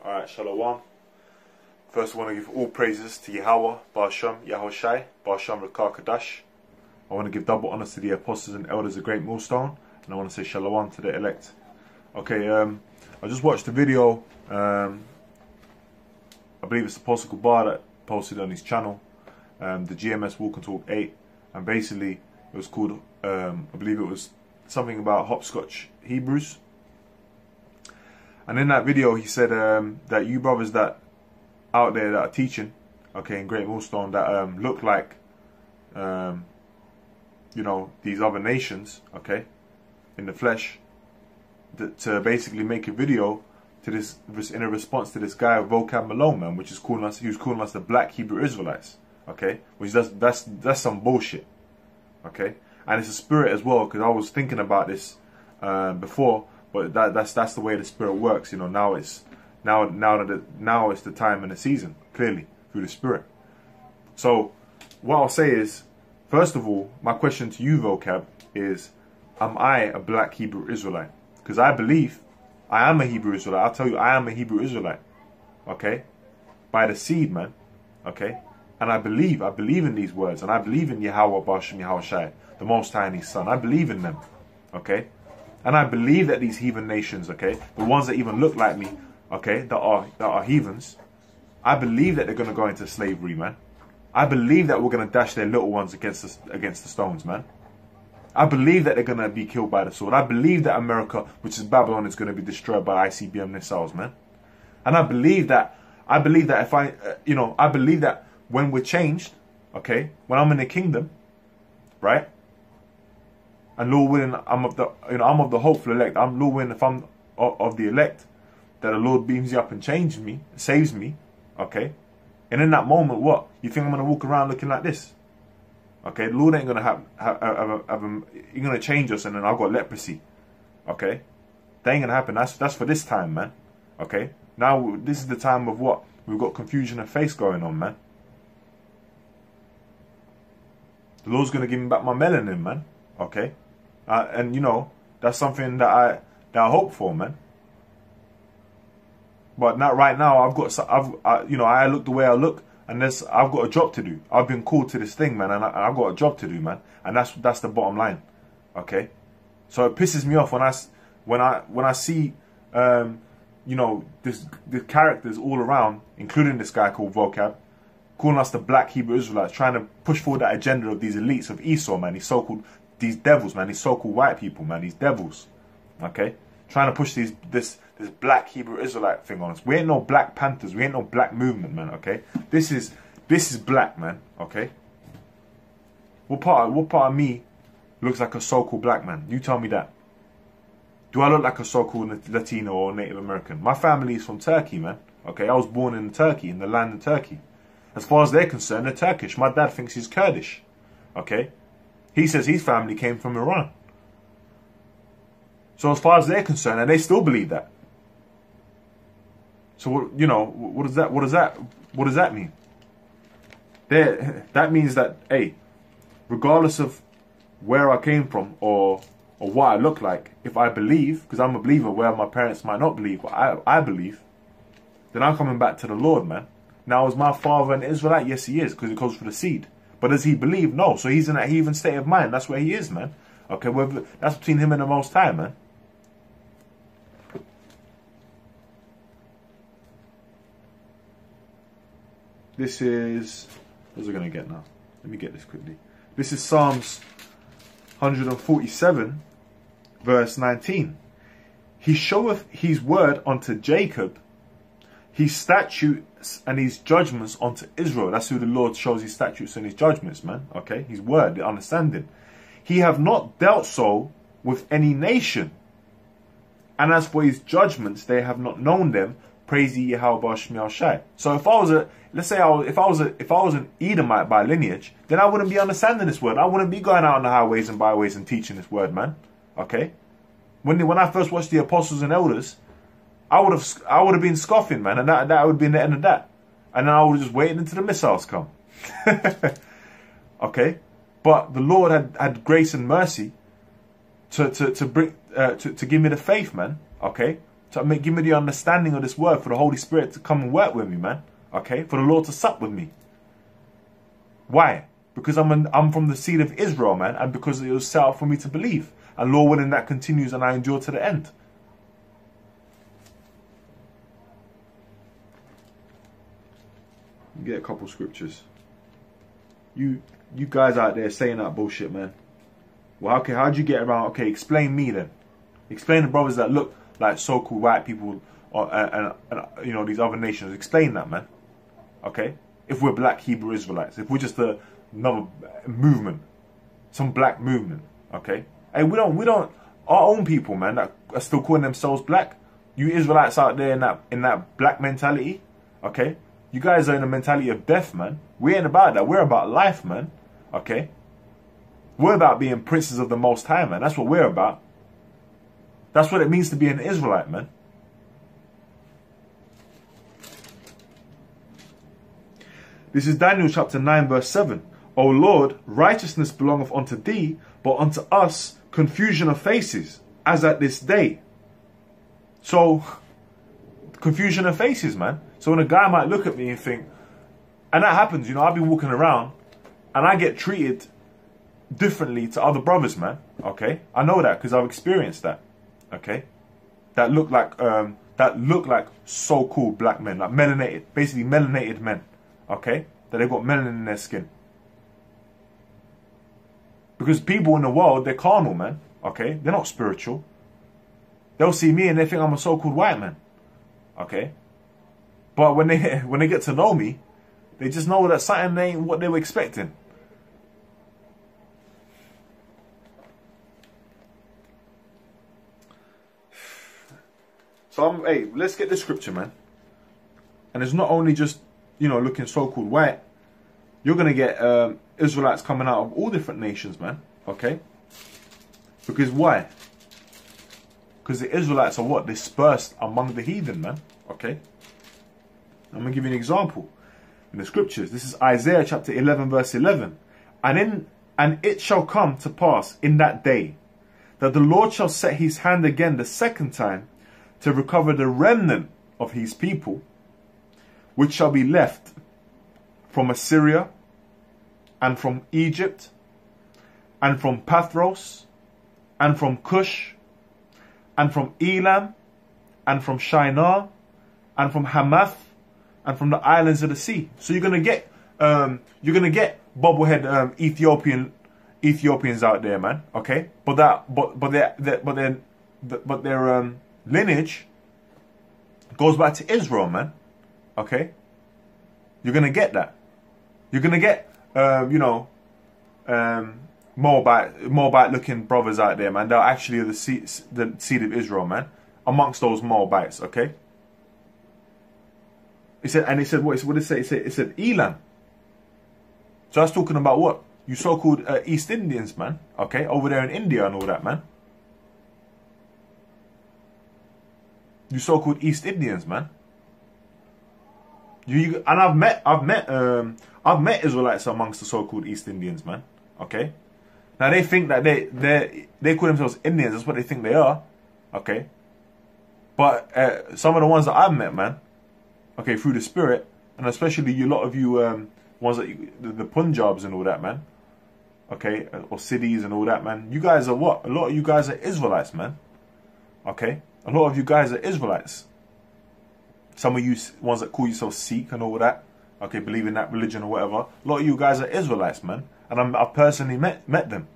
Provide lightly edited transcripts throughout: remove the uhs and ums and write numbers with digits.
Alright, Shalom. First I want to give all praises to Yahweh, Ba'ashem, Yahushai, Ba'ashem Rakah Kadash. I want to give double honors to the apostles and elders of Great Millstone, and I want to say Shalom to the elect. Okay, I just watched the video, I believe it's the Apostle Bar that posted on his channel, the GMS Walk and Talk 8, and basically it was called, I believe it was something about hopscotch Hebrews. And in that video he said that you brothers that out there that are teaching, okay, in Great Millstone, that look like, you know, these other nations, okay, in the flesh, to basically make a video to this in a response to this guy To Vocab Malone, man, which is calling us, he was calling us the Black Hebrew Israelites, okay, which that's some bullshit, okay, and it's a spirit as well, because I was thinking about this before, but that's the way the spirit works, you know. Now it's now it's the time and the season, clearly through the spirit. So what I'll say is, first of all, my question to you, Vocab, is, am I a Black Hebrew Israelite? Because I believe I am a Hebrew Israelite. I'll tell you, I am a Hebrew Israelite, okay, by the seed, man, okay, and I believe in these words, and I believe in Yahweh, Ba'ashem, Yahushai, the Most High and His Son. I believe in them, okay, and I believe that these heathen nations, okay, the ones that even look like me, okay, that are heathens, I believe that they're going to go into slavery, man. I believe that we're going to dash their little ones against the stones, man. I believe that they're going to be killed by the sword. I believe that America, which is Babylon, is going to be destroyed by ICBM missiles, man. And I believe that if I, you know, I believe that when we're changed, okay, when I'm in the kingdom, right, and Lord willing, I'm of the hopeful elect. I'm Lord willing, if I'm of the elect, that the Lord beams you up and changes me, saves me, okay? And in that moment, what? You think I'm going to walk around looking like this? Okay, the Lord ain't going to He's going to change us and then I've got leprosy, okay? That ain't going to happen. That's for this time, man, okay? Now, this is the time of what? We've got confusion of face going on, man. The Lord's going to give me back my melanin, man, okay? And, you know, that's something that I hope for, man. But not right now. You know, I look the way I look, and I've got a job to do. I've been called to this thing, man, and I've got a job to do, man. And that's the bottom line, okay? So it pisses me off when I see, you know, the characters all around, including this guy called Vocab, calling us the Black Hebrew Israelites, trying to push forward that agenda of these elites of Esau, man. These devils, man. These so-called white people, man. These devils, okay? Trying to push this Black Hebrew Israelite thing on us. We ain't no Black Panthers. We ain't no black movement, man, okay? This is black, man, okay? What part of me looks like a so-called black man? You tell me that. Do I look like a so-called Latino or Native American? My family is from Turkey, man, okay? I was born in Turkey, in the land of Turkey. As far as they're concerned, they're Turkish. My dad thinks he's Kurdish, okay? He says his family came from Iran. So as far as they're concerned, and they still believe that. So you know, what does that mean? That means that, hey, regardless of where I came from or what I look like, if I believe, because I'm a believer where my parents might not believe, but I believe, then I'm coming back to the Lord, man. Now, is my father an Israelite? Yes, he is, because it goes for the seed. But does he believe? No. So he's in that heathen state of mind. That's where he is, man. Okay, well, that's between him and the Most High, man. This is, what's we going to get now? Let me get this quickly. This is Psalms 147, verse 19. He showeth his word unto Jacob, his statutes and his judgments unto Israel. That's who the Lord shows his statutes and his judgments, man. Okay, his word, the understanding. He have not dealt so with any nation. And as for his judgments, they have not known them. Praise ye Yahweh Ba'ashem Yahushai. So if I was if I was an Edomite by lineage, then I wouldn't be understanding this word. I wouldn't be going out on the highways and byways and teaching this word, man. Okay? When I first watched the apostles and elders, I would have been scoffing, man, and that would have been the end of that. And then I would have just waited until the missiles come. Okay? But the Lord had grace and mercy to give me the faith, man. Okay? give me the understanding of this word, for the Holy Spirit to come and work with me, man. Okay, for the Lord to sup with me. Why? Because I'm from the seed of Israel, man, and because it was set out for me to believe. And Lord willing, that continues and I endure to the end. Get a couple scriptures. You guys out there saying that bullshit, man. Well, okay, how'd you get around? Okay, explain me then. Explain the brothers that look like so-called white people and you know, these other nations. Explain that, man. Okay? If we're black Hebrew Israelites, if we're just another movement, some black movement, okay? Hey, we don't, our own people, man, that are still calling themselves black. You Israelites out there in that black mentality, okay? You guys are in the mentality of death, man. We ain't about that. We're about life, man. Okay? We're about being princes of the Most High, man. That's what we're about. That's what it means to be an Israelite, man. This is Daniel chapter 9 verse 7. O Lord, righteousness belongeth unto thee, but unto us confusion of faces, as at this day. So, confusion of faces, man. So when a guy might look at me and think, and that happens, you know, I'll be walking around and I get treated differently to other brothers, man. Okay, I know that because I've experienced that. Okay, that look like so-called black men, like melanated, basically melanated men. Okay, that they've got melanin in their skin. Because people in the world, they're carnal, man. Okay, they're not spiritual. They'll see me and they think I'm a so-called white man. Okay. But when they get to know me, they just know that something ain't what they were expecting. So hey, let's get the scripture, man. And it's not only just, you know, looking so-called white. You're gonna get Israelites coming out of all different nations, man. Okay? Because why? Because the Israelites are what? Dispersed among the heathen, man. Okay? I'm going to give you an example in the scriptures. This is Isaiah chapter 11 verse 11. And it shall come to pass in that day that the Lord shall set his hand again the second time to recover the remnant of his people, which shall be left from Assyria and from Egypt and from Pathros and from Cush and from Elam and from Shinar and from Hamath and from the islands of the sea. So you're gonna get bobblehead Ethiopians out there, man. Okay, but their lineage goes back to Israel, man. Okay, you're gonna get that. You're gonna get Moabite looking brothers out there, man. They're actually the seed of Israel, man. Amongst those Moabites, okay. It said, what did it say? It said Elam. So that's talking about what? You so-called East Indians, man. Okay, over there in India and all that, man. You so-called East Indians, man. And I've met Israelites amongst the so-called East Indians, man. Okay. Now they think that they call themselves Indians. That's what they think they are. Okay. But some of the ones that I've met, man. Okay, through the Spirit, and especially a lot of you ones that the Punjabs and all that, man. Okay, or cities and all that, man. You guys are what? A lot of you guys are Israelites, man. Okay, a lot of you guys are Israelites. Some of you ones that call yourself Sikh and all that. Okay, believe in that religion or whatever. A lot of you guys are Israelites, man, and I've personally met them.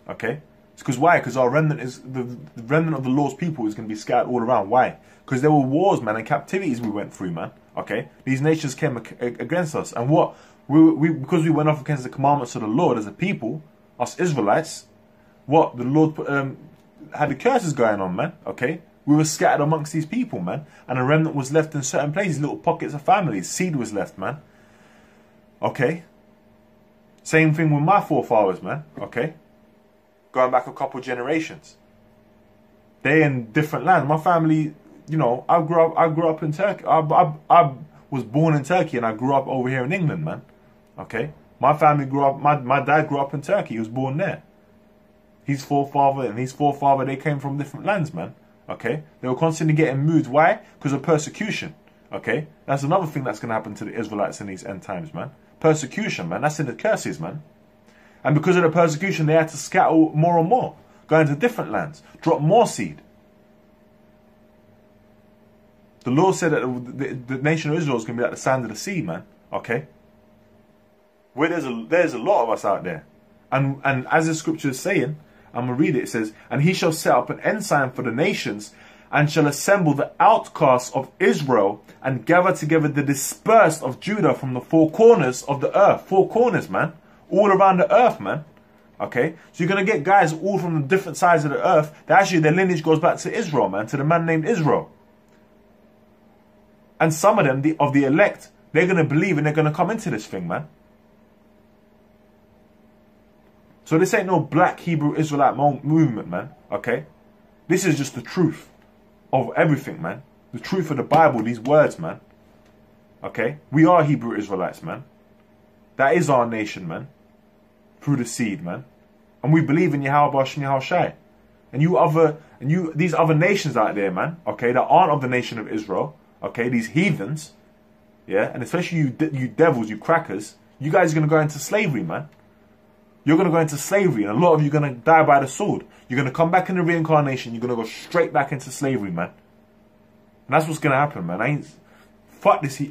Okay, it's because why? Because our remnant is the remnant of the Lord's people is going to be scattered all around. Why? Because there were wars, man, and captivities we went through, man. Okay, these nations came against us, and what because we went off against the commandments of the Lord as a people, us Israelites, what the Lord had the curses going on, man. Okay, we were scattered amongst these people, man, and a remnant was left in certain places, little pockets of families. Seed was left, man. Okay, same thing with my forefathers, man. Okay, going back a couple generations, they in different lands. My family. You know, I grew up in Turkey. I was born in Turkey and I grew up over here in England, man. Okay, my family grew up. My dad grew up in Turkey. He was born there. His forefather and his forefather, they came from different lands, man. Okay, they were constantly getting moved. Why? Because of persecution. Okay, that's another thing that's going to happen to the Israelites in these end times, man. Persecution, man. That's in the curses, man. And because of the persecution, they had to scatter more and more, go into different lands, drop more seed. The Lord said that the nation of Israel is going to be like the sand of the sea, man. Okay, where there's a lot of us out there, and as the scripture is saying, I'm gonna read it. It says, "And he shall set up an ensign for the nations, and shall assemble the outcasts of Israel, and gather together the dispersed of Judah from the four corners of the earth." Four corners, man. All around the earth, man. Okay? So you're going to get guys all from the different sides of the earth that actually their lineage goes back to Israel, man. To the man named Israel. And some of them, of the elect, they're going to believe and they're going to come into this thing, man. So this ain't no black Hebrew Israelite movement, man. Okay? This is just the truth of everything, man. The truth of the Bible, these words, man. Okay? We are Hebrew Israelites, man. That is our nation, man. Through the seed, man. And we believe in Yahweh Hashem Yahushai. And these other nations out there, man, okay, that aren't of the nation of Israel, okay, these heathens, yeah, and especially you devils, you crackers, you guys are going to go into slavery, man. You're going to go into slavery, and a lot of you are going to die by the sword. You're going to come back in the reincarnation, you're going to go straight back into slavery, man. And that's what's going to happen, man. Fuck this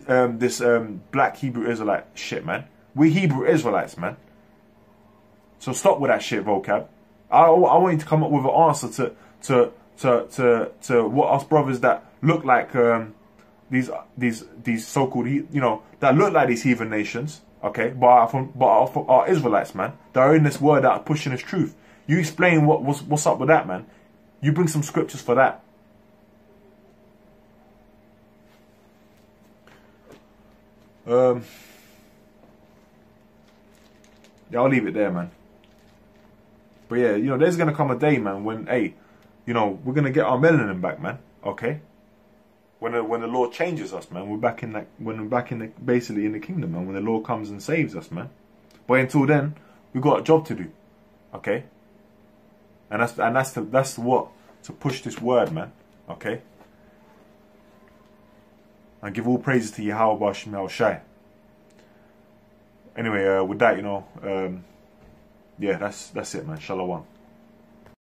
black Hebrew Israelite shit, man. We Hebrew Israelites, man. So stop with that shit, vocab. I want you to come up with an answer to what us brothers that look like these so-called, that look like these heathen nations, okay, but are Israelites, man. That are in this word that are pushing this truth. You explain what's up with that, man. You bring some scriptures for that. Yeah, I'll leave it there, man. But yeah, there's gonna come a day, man, when we're gonna get our melanin back, man. Okay, when the Lord changes us, man, we're back in basically in the kingdom, man. When the Lord comes and saves us, man. But until then, we've got a job to do. Okay, and that's what to push this word, man. Okay, and give all praises to Yahweh Bashem Yahushai. Anyway, with that, yeah, that's it, man. Shalom.